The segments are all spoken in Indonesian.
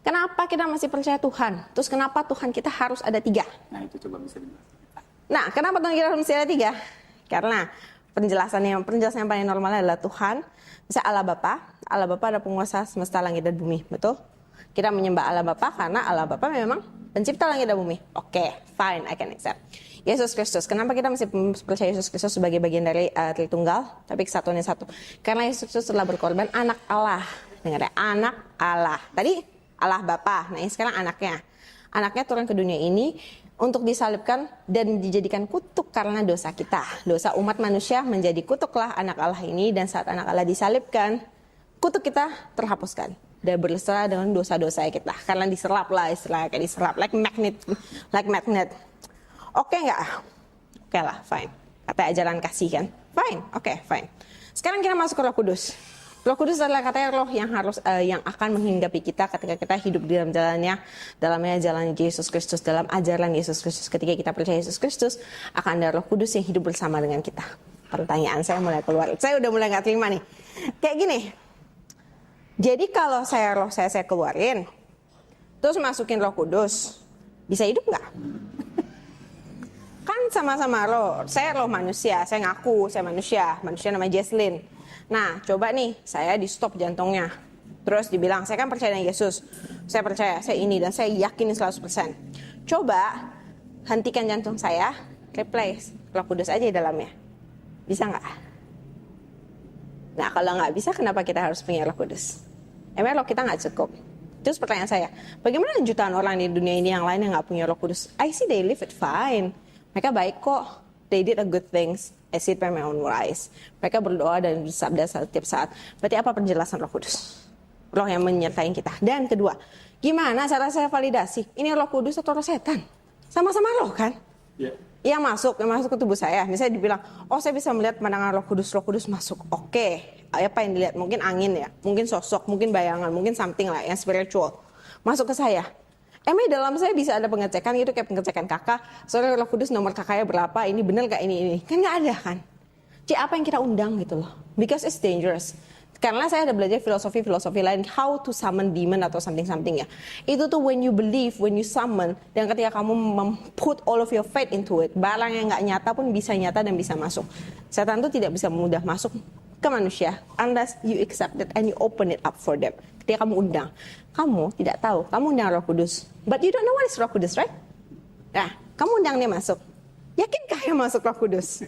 Kenapa kita masih percaya Tuhan? Terus kenapa Tuhan kita harus ada 3? Nah, itu coba bisa dijelaskan. Nah, kenapa Tuhan kita harus ada 3? Karena penjelasan yang paling normal adalah Tuhan, misalnya Allah Bapa. Allah Bapa ada penguasa semesta langit dan bumi, betul? Kita menyembah Allah Bapa karena Allah Bapa memang pencipta langit dan bumi. Oke, fine, I can accept. Yesus Kristus, kenapa kita masih percaya Yesus Kristus sebagai bagian dari Tritunggal, tapi kesatuan yang satu? Karena Yesus Kristus telah berkorban, anak Allah. Dengar ya, anak Allah. Tadi Allah Bapa, nah ini sekarang anaknya. Anaknya turun ke dunia ini untuk disalibkan dan dijadikan kutuk karena dosa kita. Dosa umat manusia menjadi kutuklah anak Allah ini, dan saat anak Allah disalibkan, kutuk kita terhapuskan dan berserah dengan dosa-dosa kita. Karena diserap lah, istilahnya kayak diserap, like magnet. Oke nggak? Oke lah, fine. Kata ajaran kasih kan? Fine, oke, fine. Sekarang kita masuk ke Roh Kudus. Roh Kudus adalah katanya roh yang yang akan menghinggapi kita ketika kita hidup di dalamnya jalan Yesus Kristus, dalam ajaran Yesus Kristus. Ketika kita percaya Yesus Kristus, akan ada Roh Kudus yang hidup bersama dengan kita. Pertanyaan saya mulai keluar. Saya udah mulai nggak terima nih. Kayak gini. Jadi kalau roh saya keluarin, terus masukin Roh Kudus, bisa hidup nggak? Kan sama-sama roh. Saya roh manusia, saya ngaku saya manusia namanya Jesslyn. Nah, coba nih, saya di stop jantungnya. Terus dibilang, saya kan percaya dengan Yesus. Saya percaya, saya ini, dan saya yakin 100%. Coba, hentikan jantung saya, replace Roh Kudus aja di dalamnya. Bisa nggak? Nah, kalau nggak bisa, kenapa kita harus punya Roh Kudus? Emang roh kita nggak cukup? Terus pertanyaan saya, bagaimana jutaan orang di dunia ini yang lain yang nggak punya Roh Kudus? I see they live it fine. Mereka baik kok. They did a good things. I see it by my own eyes. Mereka berdoa dan bersabda setiap saat. Berarti apa penjelasan Roh Kudus? Roh yang menyertai kita. Dan kedua, gimana cara saya validasi? Ini Roh Kudus atau roh setan? Sama-sama roh kan? Yeah. Yang masuk ke tubuh saya. Misalnya dibilang, oh saya bisa melihat pandangan Roh Kudus masuk. Oke, apa yang dilihat? Mungkin angin ya, mungkin sosok, mungkin bayangan, mungkin something lah yang spiritual. Masuk ke saya. Emang dalam saya bisa ada pengecekan gitu, kayak pengecekan kakak, soalnya Roh Kudus nomor kakaknya berapa, ini bener gak ini? Kan gak ada kan? Apa yang kita undang gitu loh. Because it's dangerous. Karena saya ada belajar filosofi lain, how to summon demon atau something ya. Itu tuh when you believe, when you summon, dan ketika kamu put all of your faith into it, barang yang gak nyata pun bisa nyata dan bisa masuk. Setan tuh tidak bisa mudah masuk ke manusia, unless you accept it and you open it up for them. Ketika kamu undang, kamu tidak tahu, kamu undang Roh Kudus, but you don't know what is Roh Kudus, right? Nah, kamu undang dia masuk. Yakinkah dia masuk Roh Kudus?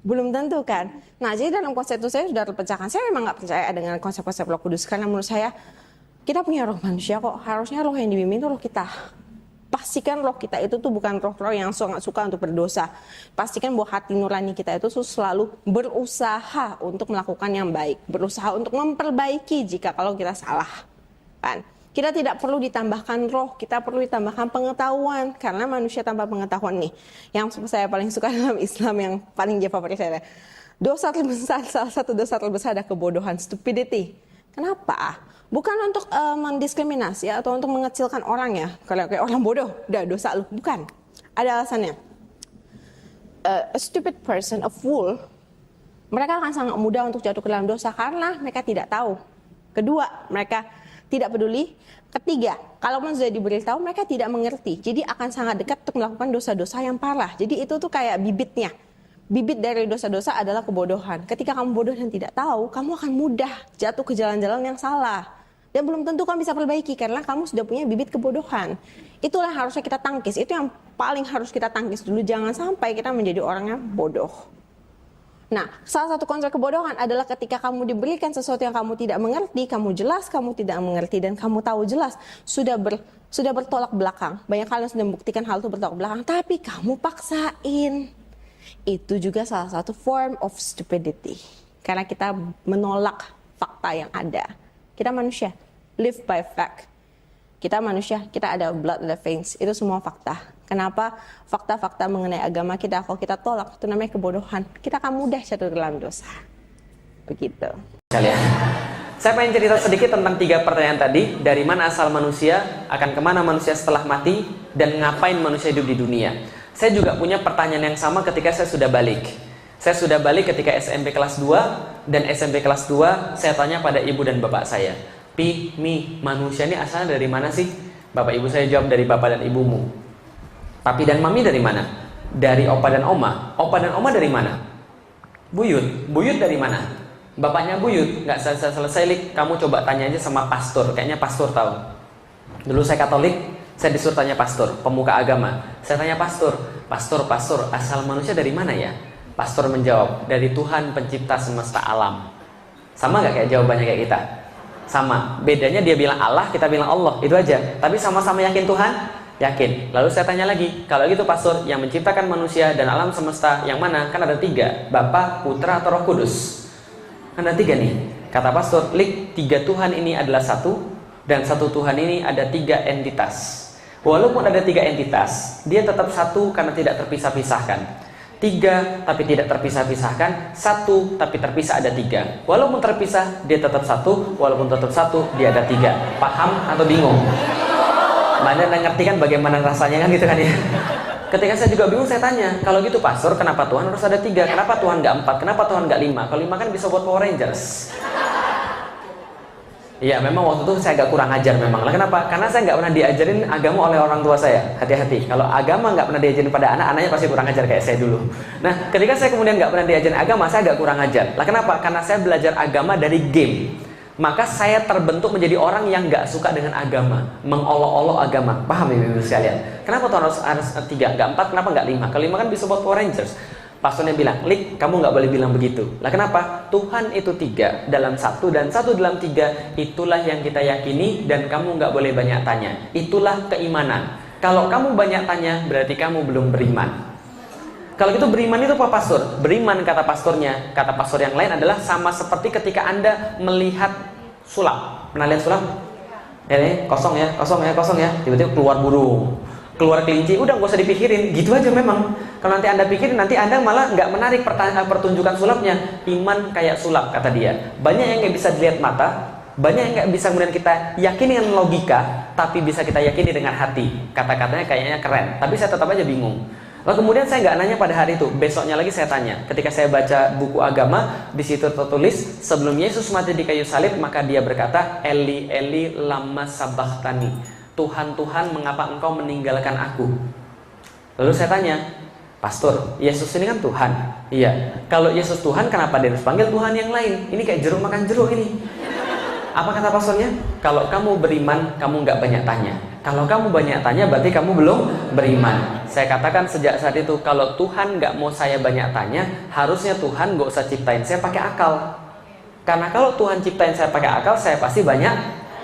Belum tentu kan. Nah, jadi dalam konsep itu saya sudah terpecahkan. Saya memang nggak percaya dengan konsep-konsep Roh Kudus, karena menurut saya kita punya roh manusia kok. Harusnya roh yang dibimbing itu roh kita. Pastikan roh kita itu tuh bukan roh-roh yang sangat suka untuk berdosa. Pastikan bahwa hati nurani kita itu selalu berusaha untuk melakukan yang baik, berusaha untuk memperbaiki jika kalau kita salah. Kan? Kita tidak perlu ditambahkan roh, kita perlu ditambahkan pengetahuan, karena manusia tanpa pengetahuan nih. Yang saya paling suka dalam Islam yang paling favorit saya, dosa terbesar, salah satu dosa terbesar ada kebodohan, stupidity. Kenapa? Bukan untuk mendiskriminasi atau untuk mengecilkan orang ya. Kalau kayak orang bodoh, udah dosa lu. Bukan. Ada alasannya. A stupid person, a fool, mereka akan sangat mudah untuk jatuh ke dalam dosa karena mereka tidak tahu. Kedua, mereka tidak peduli. Ketiga, kalaupun sudah diberitahu, mereka tidak mengerti. Jadi akan sangat dekat untuk melakukan dosa-dosa yang parah. Jadi itu tuh kayak bibitnya. Bibit dari dosa-dosa adalah kebodohan. Ketika kamu bodoh dan tidak tahu, kamu akan mudah jatuh ke jalan-jalan yang salah. Dan belum tentu kamu bisa perbaiki karena kamu sudah punya bibit kebodohan. Itulah yang harusnya kita tangkis. Itu yang paling harus kita tangkis dulu. Jangan sampai kita menjadi orang yang bodoh. Nah, salah satu konsep kebodohan adalah ketika kamu diberikan sesuatu yang kamu tidak mengerti, kamu jelas kamu tidak mengerti, dan kamu tahu jelas sudah bertolak belakang. Banyak kalian sudah membuktikan hal itu bertolak belakang, tapi kamu paksain. Itu juga salah satu form of stupidity. Karena kita menolak fakta yang ada. Kita manusia, live by fact. Kita manusia, kita ada blood in the veins. Itu semua fakta. Kenapa fakta-fakta mengenai agama kita, kalau kita tolak, itu namanya kebodohan. Kita akan mudah jatuh dalam dosa. Begitu. Kalian, saya pengen cerita sedikit tentang 3 pertanyaan tadi. Dari mana asal manusia, akan kemana manusia setelah mati, dan ngapain manusia hidup di dunia. Saya juga punya pertanyaan yang sama ketika saya sudah balik. Saya sudah balik ketika SMP kelas 2, dan SMP kelas 2 saya tanya pada ibu dan bapak saya, Pi, mi, manusia ini asalnya dari mana sih? Bapak ibu saya jawab dari bapak dan ibumu. Papi dan mami dari mana? Dari opa dan oma. Opa dan oma dari mana? Buyut. Buyut dari mana? Bapaknya buyut. Nggak selesai Lik, kamu coba tanya aja sama pastor. Kayaknya pastor tahu. Dulu saya Katolik, saya disuruh tanya pastor, pemuka agama. Saya tanya pastor, asal manusia dari mana ya? Pastor menjawab, dari Tuhan pencipta semesta alam. Sama nggak kayak jawabannya kayak kita? Sama. Bedanya dia bilang Allah, kita bilang Allah. Itu aja. Tapi sama-sama yakin Tuhan? Yakin. Lalu saya tanya lagi, kalau gitu pastor, yang menciptakan manusia dan alam semesta yang mana? Kan ada 3, Bapa, Putra, atau Roh Kudus. Kan ada 3 nih. Kata pastor, Lik, 3 Tuhan ini adalah satu, dan satu Tuhan ini ada 3 entitas. Walaupun ada 3 entitas, dia tetap satu karena tidak terpisah-pisahkan. 3 tapi tidak terpisah-pisahkan, 1 tapi terpisah ada 3. Walaupun terpisah, dia tetap satu, walaupun tetap satu, dia ada 3. Paham atau bingung? Mana ngerti kan bagaimana rasanya kan gitu kan ya. Ketika saya juga bingung, saya tanya, kalau gitu pastor, kenapa Tuhan harus ada 3? Kenapa Tuhan nggak 4? Kenapa Tuhan nggak 5? Kalau 5 kan bisa buat Power Rangers. Iya, memang waktu itu saya agak kurang ajar memang. Lah kenapa? Karena saya nggak pernah diajarin agama oleh orang tua saya. Hati-hati. Kalau agama nggak pernah diajarin pada anak, anaknya pasti kurang ajar kayak saya dulu. Nah, ketika saya kemudian nggak pernah diajarin agama, saya agak kurang ajar. Lah kenapa? Karena saya belajar agama dari game. Maka saya terbentuk menjadi orang yang nggak suka dengan agama, mengolok-olok agama. Paham ya ibu sekalian? Kenapa Tuhan harus 3, nggak 4? Kenapa nggak 5? Kalau 5 kan bisa buat Power Rangers. Pastornya bilang, Lik, kamu nggak boleh bilang begitu. Lah kenapa? Tuhan itu 3 dalam 1 dan 1 dalam 3. Itulah yang kita yakini dan kamu nggak boleh banyak tanya. Itulah keimanan. Kalau kamu banyak tanya, berarti kamu belum beriman. Kalau gitu beriman itu apa pastor? Beriman kata pastornya, kata pastor yang lain adalah sama seperti ketika Anda melihat sulap. Pernah lihat sulap? Ini kosong ya. Tiba-tiba keluar burung, keluar kelinci, udah nggak usah dipikirin, gitu aja memang. Kalau nanti Anda pikirin, nanti Anda malah nggak menarik pertunjukan sulapnya. Iman kayak sulap, kata dia. Banyak yang nggak bisa dilihat mata, banyak yang nggak bisa kemudian kita yakini dengan logika, tapi bisa kita yakini dengan hati. Kata-katanya kayaknya keren, tapi saya tetap aja bingung. Lalu kemudian saya nggak nanya pada hari itu, besoknya lagi saya tanya. Ketika saya baca buku agama, di situ tertulis sebelum Yesus mati di kayu salib, maka dia berkata, Eli Eli lama sabachthani. Tuhan, Tuhan, mengapa engkau meninggalkan aku? Lalu saya tanya, pastor, Yesus ini kan Tuhan. Iya. Kalau Yesus Tuhan, kenapa dia harus panggil Tuhan yang lain? Ini kayak jeruk makan jeruk ini. Apa kata pastornya? Kalau kamu beriman, kamu nggak banyak tanya. Kalau kamu banyak tanya, berarti kamu belum beriman. Saya katakan sejak saat itu, kalau Tuhan nggak mau saya banyak tanya, harusnya Tuhan nggak usah ciptain saya pakai akal. Karena kalau Tuhan ciptain saya pakai akal, saya pasti banyak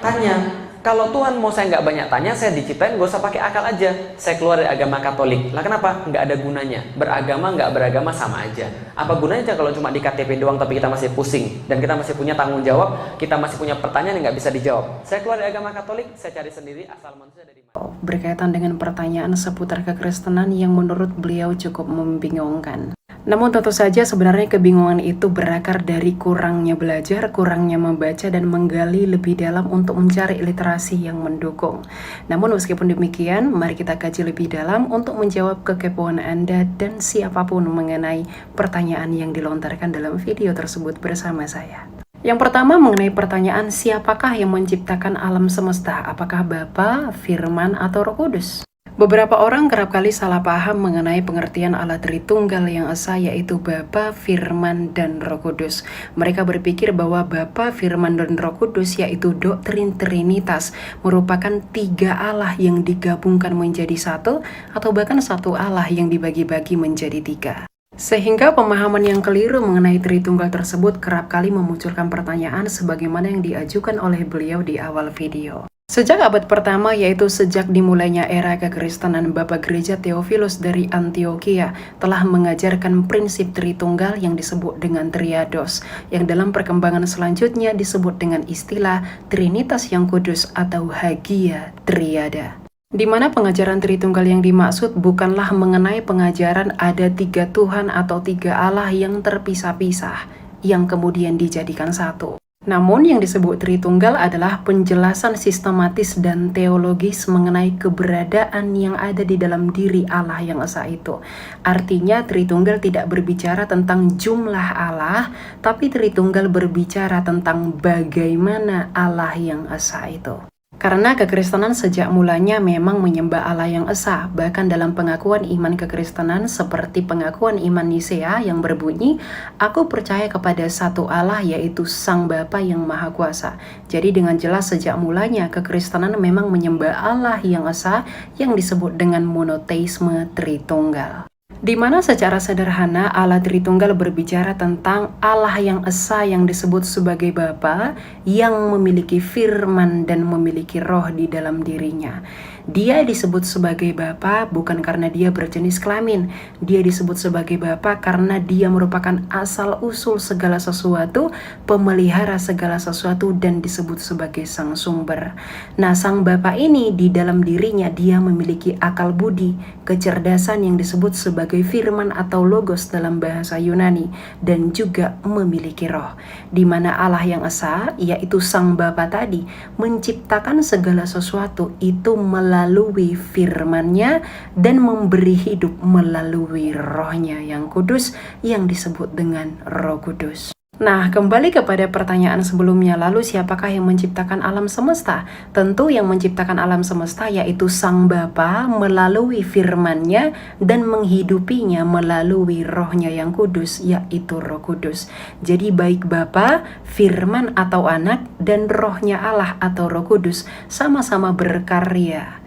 tanya. Kalau Tuhan mau saya nggak banyak tanya, saya diciptain nggak usah pakai akal aja. Saya keluar dari agama Katolik. Lah kenapa? Nggak ada gunanya. Beragama nggak beragama sama aja. Apa gunanya kalau cuma di KTP doang tapi kita masih pusing dan kita masih punya tanggung jawab, kita masih punya pertanyaan yang nggak bisa dijawab. Saya keluar dari agama Katolik, saya cari sendiri asal manusia dari mana. Berkaitan dengan pertanyaan seputar kekristenan yang menurut beliau cukup membingungkan. Namun tentu saja sebenarnya kebingungan itu berakar dari kurangnya belajar, kurangnya membaca dan menggali lebih dalam untuk mencari literasi yang mendukung. Namun meskipun demikian, mari kita kaji lebih dalam untuk menjawab kekepoan Anda dan siapapun mengenai pertanyaan yang dilontarkan dalam video tersebut bersama saya. Yang pertama mengenai pertanyaan siapakah yang menciptakan alam semesta? Apakah Bapa, Firman, atau Roh Kudus? Beberapa orang kerap kali salah paham mengenai pengertian Allah Tritunggal yang esa, yaitu Bapa, Firman, dan Roh Kudus. Mereka berpikir bahwa Bapa, Firman, dan Roh Kudus yaitu doktrin Trinitas merupakan 3 Allah yang digabungkan menjadi satu atau bahkan satu Allah yang dibagi-bagi menjadi 3. Sehingga pemahaman yang keliru mengenai Tritunggal tersebut kerap kali memunculkan pertanyaan sebagaimana yang diajukan oleh beliau di awal video. Sejak abad pertama, yaitu sejak dimulainya era kekristenan, Bapak Gereja Theophilus dari Antioquia telah mengajarkan prinsip Tritunggal yang disebut dengan Triados, yang dalam perkembangan selanjutnya disebut dengan istilah Trinitas yang Kudus atau Hagia Triada. Di mana pengajaran Tritunggal yang dimaksud bukanlah mengenai pengajaran ada 3 Tuhan atau 3 Allah yang terpisah-pisah, yang kemudian dijadikan satu. Namun yang disebut Tritunggal adalah penjelasan sistematis dan teologis mengenai keberadaan yang ada di dalam diri Allah yang esa itu. Artinya Tritunggal tidak berbicara tentang jumlah Allah, tapi Tritunggal berbicara tentang bagaimana Allah yang esa itu. Karena kekristenan sejak mulanya memang menyembah Allah yang esa, bahkan dalam pengakuan iman kekristenan seperti pengakuan iman Nisea yang berbunyi, "Aku percaya kepada satu Allah yaitu Sang Bapa yang Maha Kuasa." Jadi dengan jelas sejak mulanya kekristenan memang menyembah Allah yang esa yang disebut dengan monoteisme Tritunggal. Di mana secara sederhana Allah Tritunggal berbicara tentang Allah yang esa yang disebut sebagai Bapa yang memiliki firman dan memiliki roh di dalam dirinya. Dia disebut sebagai Bapa bukan karena dia berjenis kelamin. Dia disebut sebagai Bapa karena dia merupakan asal-usul segala sesuatu, pemelihara segala sesuatu, dan disebut sebagai Sang Sumber. Nah, Sang Bapa ini di dalam dirinya dia memiliki akal budi, kecerdasan yang disebut sebagai firman atau logos dalam bahasa Yunani, dan juga memiliki roh. Di mana Allah yang esa, yaitu Sang Bapa tadi, menciptakan segala sesuatu itu melalui firman-Nya dan memberi hidup melalui roh-Nya yang kudus yang disebut dengan Roh Kudus. Nah, kembali kepada pertanyaan sebelumnya, lalu siapakah yang menciptakan alam semesta? Tentu yang menciptakan alam semesta yaitu Sang Bapa melalui firman-Nya dan menghidupinya melalui roh-Nya yang kudus, yaitu Roh Kudus. Jadi baik Bapa, firman atau anak, dan roh-Nya Allah atau Roh Kudus sama-sama berkarya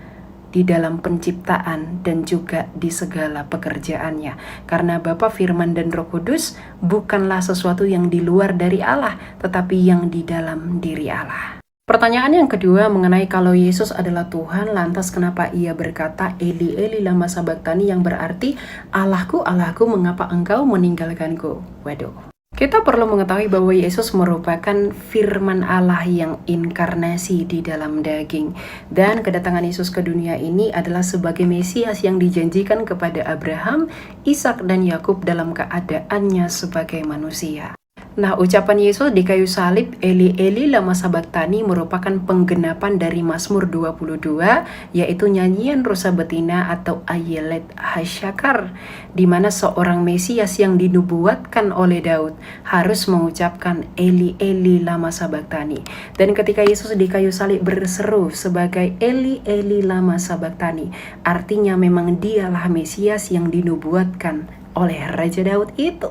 di dalam penciptaan dan juga di segala pekerjaannya. Karena Bapa, Firman, dan Roh Kudus bukanlah sesuatu yang di luar dari Allah, tetapi yang di dalam diri Allah. Pertanyaan yang kedua mengenai kalau Yesus adalah Tuhan, lantas kenapa ia berkata Eli Eli lama sabachthani, yang berarti Allahku, Allahku, mengapa engkau meninggalkanku? Waduh. Kita perlu mengetahui bahwa Yesus merupakan firman Allah yang inkarnasi di dalam daging. Dan kedatangan Yesus ke dunia ini adalah sebagai Mesias yang dijanjikan kepada Abraham, Ishak, dan Yakub dalam keadaannya sebagai manusia. Nah, ucapan Yesus di kayu salib, Eli Eli lama sabachthani, merupakan penggenapan dari Mazmur 22, yaitu nyanyian rusa betina atau Ayelet Hasyakar, di mana seorang Mesias yang dinubuatkan oleh Daud harus mengucapkan Eli Eli lama sabachthani. Dan ketika Yesus di kayu salib berseru sebagai Eli Eli lama sabachthani, artinya memang dialah Mesias yang dinubuatkan oleh Raja Daud itu.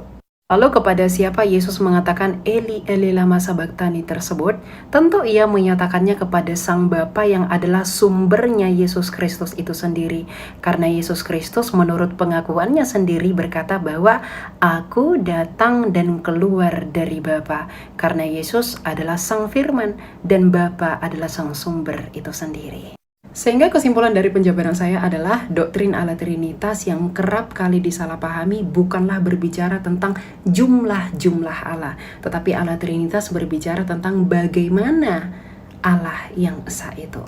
Lalu kepada siapa Yesus mengatakan Eli Eli lama sabachthani tersebut? Tentu ia menyatakannya kepada Sang Bapa yang adalah sumbernya Yesus Kristus itu sendiri. Karena Yesus Kristus menurut pengakuannya sendiri berkata bahwa aku datang dan keluar dari Bapa. Karena Yesus adalah Sang Firman dan Bapa adalah Sang Sumber itu sendiri. Sehingga kesimpulan dari penjabaran saya adalah doktrin ala Trinitas yang kerap kali disalahpahami bukanlah berbicara tentang jumlah-jumlah Allah, tetapi ala Trinitas berbicara tentang bagaimana Allah yang esa itu.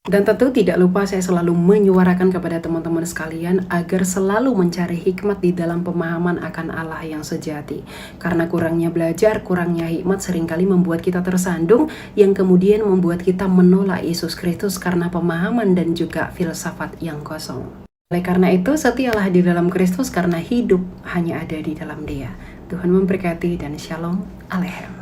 Dan tentu tidak lupa saya selalu menyuarakan kepada teman-teman sekalian agar selalu mencari hikmat di dalam pemahaman akan Allah yang sejati. Karena kurangnya belajar, kurangnya hikmat seringkali membuat kita tersandung yang kemudian membuat kita menolak Yesus Kristus karena pemahaman dan juga filsafat yang kosong. Oleh karena itu, setialah di dalam Kristus karena hidup hanya ada di dalam Dia. Tuhan memberkati dan Shalom Aleichem.